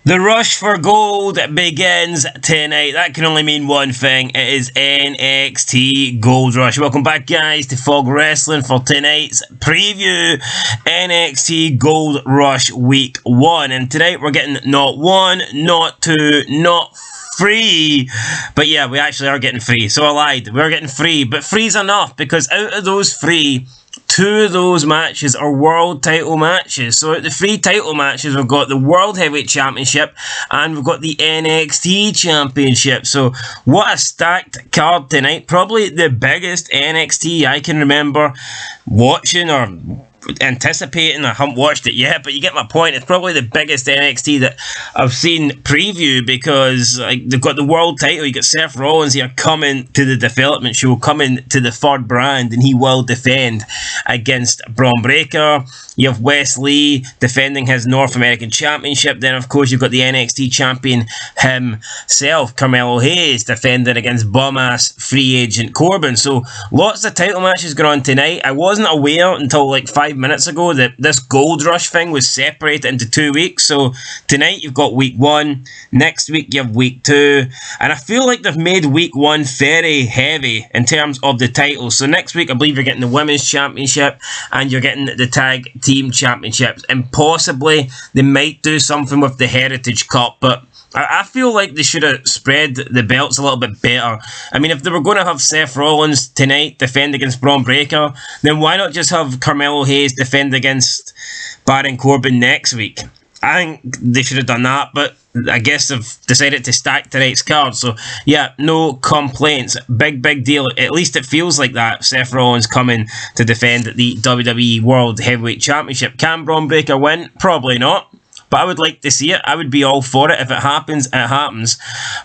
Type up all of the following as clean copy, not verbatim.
The rush for gold begins tonight. That can only mean one thing. It is NXT Gold Rush. Welcome back, guys, to Fog Wrestling for tonight's preview. NXT Gold Rush Week 1. And tonight we're getting not 1, not 2, not 3. But yeah, we actually are getting 3. So I lied. We're getting 3. But 3's enough, because out of those 3, 2 of those matches are world title matches. So at the 3 title matches, we've got the World Heavyweight Championship and we've got the NXT Championship. So what a stacked card tonight. Probably the biggest NXT I can remember watching or anticipating. I haven't watched it yet, but you get my point. It's probably the biggest NXT that I've seen preview, because they've got the world title. You got Seth Rollins here coming to the development show, coming to the third brand, and he will defend against BRON Breakker. You have Wesley defending his North American Championship. Then, of course, you've got the NXT champion himself, Carmelo Hayes, defending against bum-ass free agent Corbin. So, lots of title matches going on tonight. I wasn't aware until like 5 minutes ago that this Gold Rush thing was separated into 2 weeks. So, tonight you've got week 1. Next week you have week 2. And I feel like they've made week 1 very heavy in terms of the titles. So, next week I believe you're getting the Women's Championship and you're getting the Tag Team Championships, and possibly they might do something with the Heritage Cup, but I feel like they should have spread the belts a little bit better. I mean, if they were going to have Seth Rollins tonight defend against BRON Breakker, then why not just have Carmelo Hayes defend against Baron Corbin next week? I think they should have done that, but I guess they've decided to stack tonight's card. So, yeah, no complaints. Big deal. At least it feels like that. Seth Rollins coming to defend the WWE World Heavyweight Championship. Can BRON Breakker win? Probably not. But I would like to see it. I would be all for it. If it happens, it happens.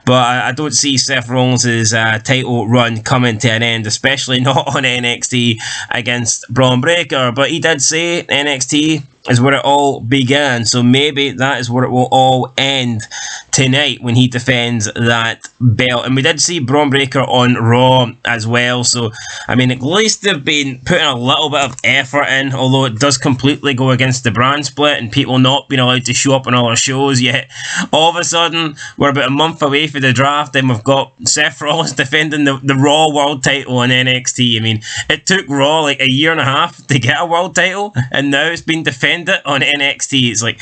But I don't see Seth Rollins' title run coming to an end, especially not on NXT against BRON Breakker. But he did say NXT is where it all began, so maybe that is where it will all end tonight when he defends that belt. And we did see BRON Breakker on Raw as well, so I mean, at least they've been putting a little bit of effort in, although it does completely go against the brand split and people not being allowed to show up on all our shows yet. All of a sudden, we're about a month away from the draft and we've got Seth Rollins defending the Raw World title on NXT. I mean, it took Raw like a year and a half to get a world title, and now it's been defended on NXT. It's like,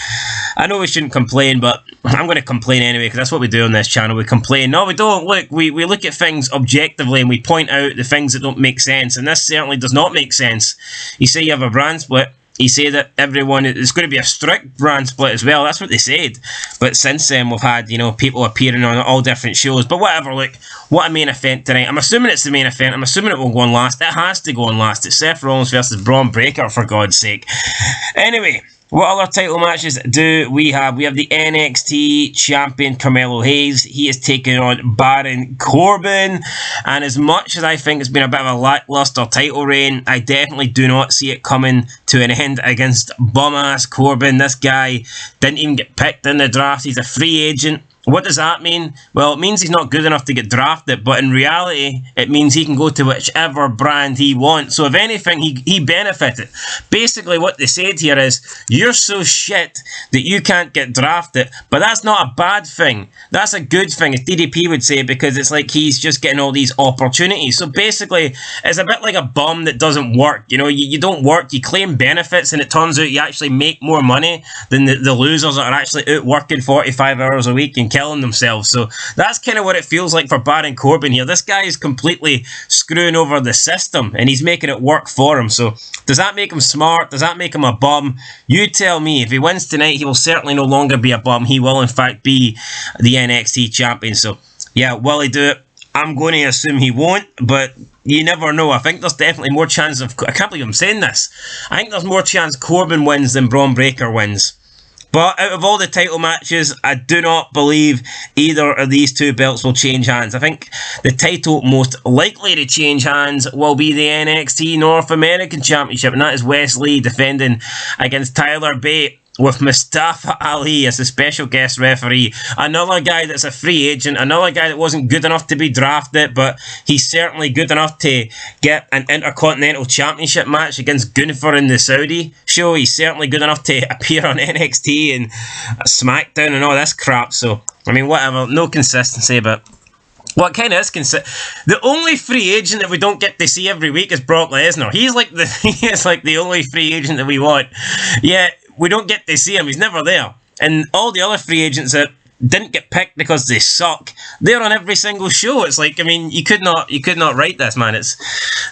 I know we shouldn't complain, but I'm going to complain anyway, because that's what we do on this channel. We complain. No, we don't. Look, we look at things objectively and we point out the things that don't make sense, and this certainly does not make sense. You say you have a brand split, you say that everyone, it's going to be a strict brand split as well. That's what they said. But since then, we've had, people appearing on all different shows. But whatever, look, what a main event tonight. I'm assuming it's the main event. I'm assuming it will go on last. It has to go on last. It's Seth Rollins versus BRON Breakker, for God's sake. Anyway, what other title matches do we have? We have the NXT champion Carmelo Hayes. He is taking on Baron Corbin. And as much as I think it's been a bit of a lackluster title reign, I definitely do not see it coming to an end against bum-ass Corbin. This guy didn't even get picked in the draft. He's a free agent. What does that mean? Well, it means he's not good enough to get drafted, but in reality, it means he can go to whichever brand he wants. So if anything, he benefited. Basically, what they said here is, you're so shit that you can't get drafted, but that's not a bad thing. That's a good thing, as DDP would say, because it's like he's just getting all these opportunities. So basically, it's a bit like a bum that doesn't work. You don't work, you claim benefits, and it turns out you actually make more money than the losers that are actually out working 45 hours a week and killing themselves. So that's kind of what it feels like for Baron Corbin here. This guy is completely screwing over the system and he's making it work for him. So does that make him smart? Does that make him a bum? You tell me. If he wins tonight, he will certainly no longer be a bum. He will in fact be the NXT champion. So yeah, will he do it? I'm going to assume he won't, but you never know. I think there's definitely more chance of, I can't believe I'm saying this, I think there's more chance Corbin wins than BRON Breakker wins. But out of all the title matches, I do not believe either of these two belts will change hands. I think the title most likely to change hands will be the NXT North American Championship, and that is Wesley defending against Tyler Bate. with Mustafa Ali as a special guest referee. Another guy that's a free agent, another guy that wasn't good enough to be drafted, but he's certainly good enough to get an Intercontinental Championship match against Gunther in the Saudi show. He's certainly good enough to appear on NXT and SmackDown and all this crap. So, I mean, whatever. No consistency, but what kind of is the only free agent that we don't get to see every week is Brock Lesnar. He is like the only free agent that we want. Yeah, we don't get to see him. He's never there. And all the other free agents that didn't get picked because they suck, they're on every single show. It's like, I mean, you could not write this, man. It's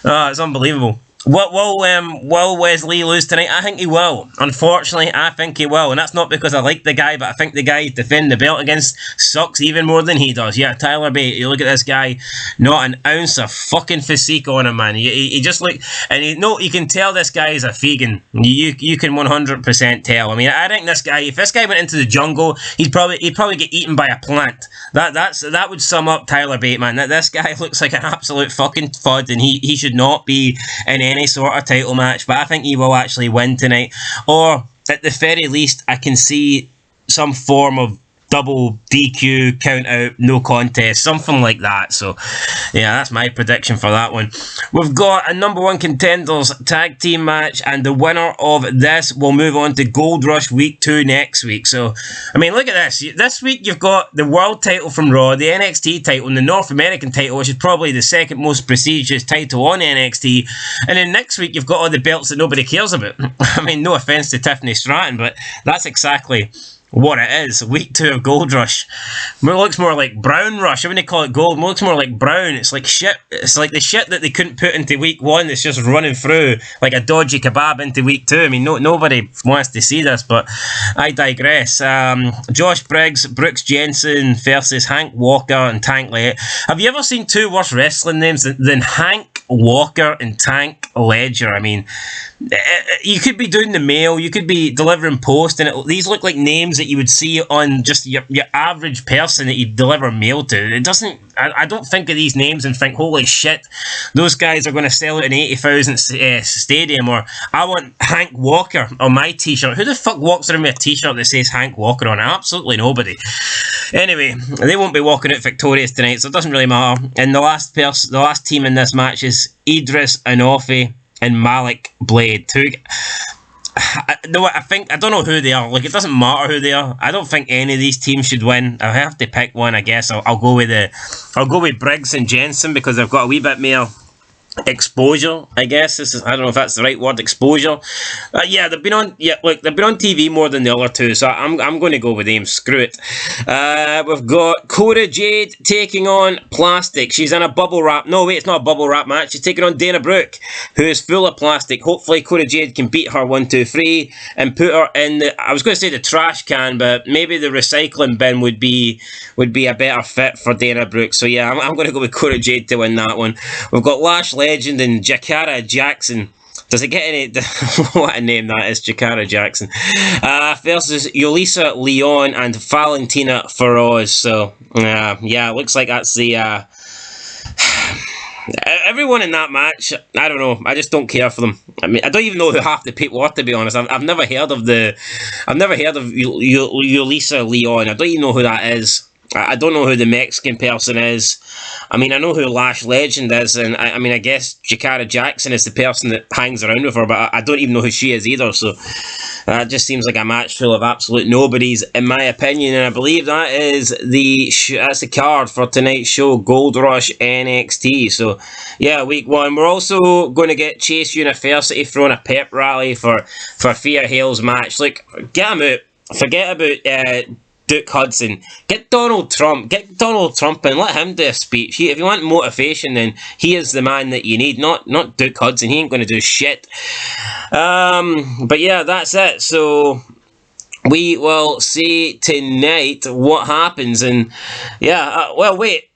unbelievable. Will Wesley lose tonight? I think he will. Unfortunately, I think he will. And that's not because I like the guy, but I think the guy he's defending the belt against sucks even more than he does. Yeah, Tyler Bate, you look at this guy, not an ounce of fucking physique on him, man. He just look, and you can tell this guy is a vegan. You can 100% tell. I mean, I think this guy, if this guy went into the jungle, he'd probably get eaten by a plant. That would sum up Tyler Bate, man. This guy looks like an absolute fucking fud, and he should not be in any sort of title match, but I think he will actually win tonight. Or, at the very least, I can see some form of double DQ, count out, no contest, something like that. So, yeah, that's my prediction for that one. We've got a number one contenders tag team match, and the winner of this will move on to Gold Rush Week 2 next week. So, I mean, look at this. This week you've got the world title from Raw, the NXT title, and the North American title, which is probably the second most prestigious title on NXT. And then next week you've got all the belts that nobody cares about. I mean, no offense to Tiffany Stratton, but that's exactly what it is. Week 2 of Gold Rush. It looks more like Brown Rush. I wouldn't call it Gold. It looks more like Brown. It's like shit. It's like the shit that they couldn't put into Week 1 that's just running through like a dodgy kebab into Week 2. I mean, nobody wants to see this, but I digress. Josh Briggs, Brooks Jensen versus Hank Walker and Tank Ledger. Have you ever seen two worse wrestling names than Hank Walker and Tank Ledger? I mean, you could be doing the mail, you could be delivering post, and these look like names that you would see on just your average person that you deliver mail to. It doesn't. I don't think of these names and think, holy shit, those guys are going to sell out an 80,000 stadium, or I want Hank Walker on my t-shirt. Who the fuck walks around with a t-shirt that says Hank Walker on it? Absolutely nobody. Anyway, they won't be walking out victorious tonight, so it doesn't really matter. And the last team in this match is Idris Inoue and Malik Blade. I don't know who they are. Like, it doesn't matter who they are. I don't think any of these teams should win. I have to pick one. I guess I'll go with Briggs and Jensen because I've got a wee bit more exposure, I guess. I don't know if that's the right word, exposure. Yeah, they've been on TV more than the other two, so I'm going to go with them. Screw it. We've got Cora Jade taking on Plastic. She's in a bubble wrap. No, wait, it's not a bubble wrap match. She's taking on Dana Brooke, who is full of plastic. Hopefully, Cora Jade can beat her 1, 2, 3 and put her in I was going to say the trash can, but maybe the recycling bin would be a better fit for Dana Brooke. So yeah, I'm going to go with Cora Jade to win that one. We've got Lash Legend and Jakara Jackson. Does it get any... what a name that is, Jakara Jackson. Versus Yulisa Leon and Valentina Feroz. So, yeah, looks like that's the... everyone in that match, I don't know. I just don't care for them. I mean, I don't even know who half the people are, to be honest. I've never heard of Yulisa Leon. I don't even know who that is. I don't know who the Mexican person is. I mean, I know who Lash Legend is, and I mean, I guess Jakara Jackson is the person that hangs around with her, but I don't even know who she is either, so that just seems like a match full of absolute nobodies, in my opinion, and I believe that is that's the card for tonight's show, Gold Rush NXT. So, yeah, week 1. We're also going to get Chase University throwing a pep rally for Thea Hale's match. Like, get him out. Forget about... Duke Hudson. Get Donald Trump and let him do a speech. If you want motivation, then he is the man that you need, not Duke Hudson. He ain't going to do shit. But yeah, that's it. So we will see tonight what happens. And yeah, well, wait.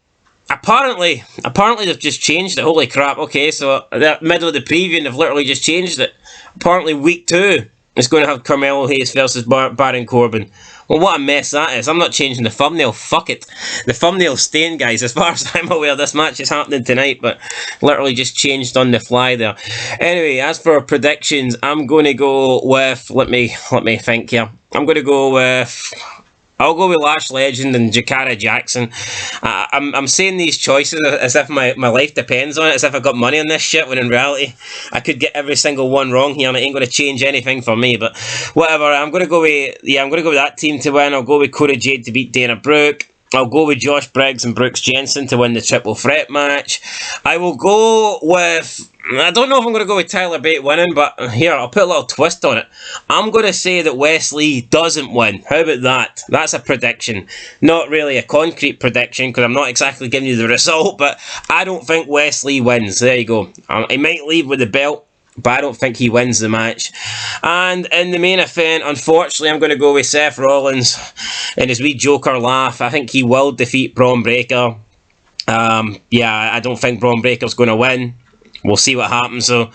Apparently they've just changed it. Holy crap. Okay, so the middle of the preview, and they've literally just changed it. Apparently week 2 is going to have Carmelo Hayes versus Baron Corbin. Well, what a mess that is. I'm not changing the thumbnail. Fuck it. The thumbnail's staying, guys. As far as I'm aware, this match is happening tonight, but literally just changed on the fly there. Anyway, as for predictions, I'm going to go with... Let me think here. I'm going to go with... I'll go with Lash Legend and Jakara Jackson. I'm saying these choices as if my life depends on it, as if I got money on this shit, when in reality I could get every single one wrong here and it ain't going to change anything for me. But whatever, I'm going to go with that team to win. I'll go with Cora Jade to beat Dana Brooke. I'll go with Josh Briggs and Brooks Jensen to win the triple threat match. I will go with... I don't know if I'm going to go with Tyler Bate winning, but here, I'll put a little twist on it. I'm going to say that Wesley doesn't win. How about that? That's a prediction. Not really a concrete prediction, because I'm not exactly giving you the result, but I don't think Wesley wins. There you go. He might leave with the belt, but I don't think he wins the match. And in the main event, unfortunately, I'm going to go with Seth Rollins and his wee Joker laugh. I think he will defeat Braun Breaker. Yeah, I don't think Braun Breaker's going to win. We'll see what happens, though.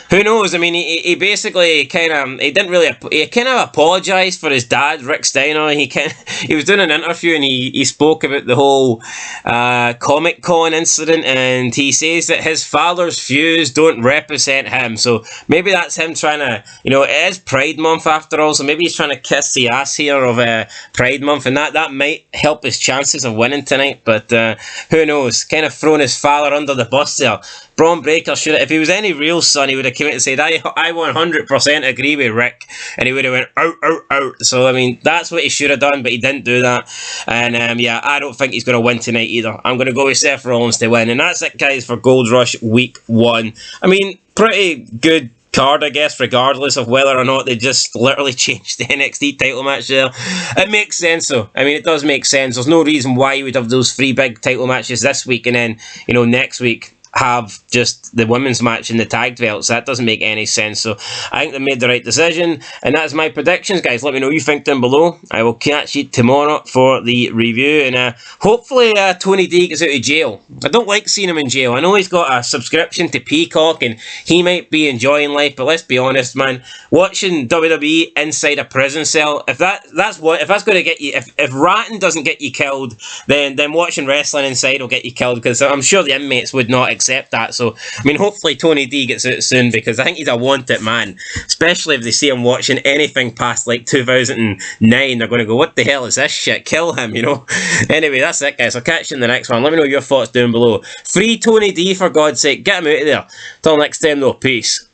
Who knows? I mean, he basically kind of apologised for his dad, Rick Steiner. He was doing an interview and he spoke about the whole Comic-Con incident, and he says that his father's views don't represent him. So maybe that's him trying to, it is Pride Month after all, so maybe he's trying to kiss the ass here of Pride Month, and that might help his chances of winning tonight. But who knows? Kind of thrown his father under the bus there. Braun Breaker should have, if he was any real son, he would have come out and said, I 100% agree with Rick, and he would have went out. So, I mean, that's what he should have done, but he didn't do that. And, yeah, I don't think he's going to win tonight either. I'm going to go with Seth Rollins to win. And that's it, guys, for Gold Rush Week 1. I mean, pretty good card, I guess, regardless of whether or not they just literally changed the NXT title match there. It makes sense, though. I mean, it does make sense. There's no reason why you would have those 3 big title matches this week and then, next week have just the women's match in the tag belts. That doesn't make any sense. So I think they made the right decision, and that's my predictions, guys. Let me know what you think down below. I will catch you tomorrow for the review, and hopefully Tony D gets out of jail. I don't like seeing him in jail. I know he's got a subscription to Peacock and he might be enjoying life, but let's be honest, man, watching WWE inside a prison cell, if that's going to get you, if ratting doesn't get you killed, then watching wrestling inside will get you killed, because I'm sure the inmates would not accept that. So, I mean, hopefully Tony D gets out soon, because I think he's a wanted man, especially if they see him watching anything past like 2009. They're going to go, what the hell is this shit? Kill him, Anyway, that's it, guys. I'll catch you in the next one. Let me know your thoughts down below. Free Tony D, for God's sake. Get him out of there. Till next time, though. Peace.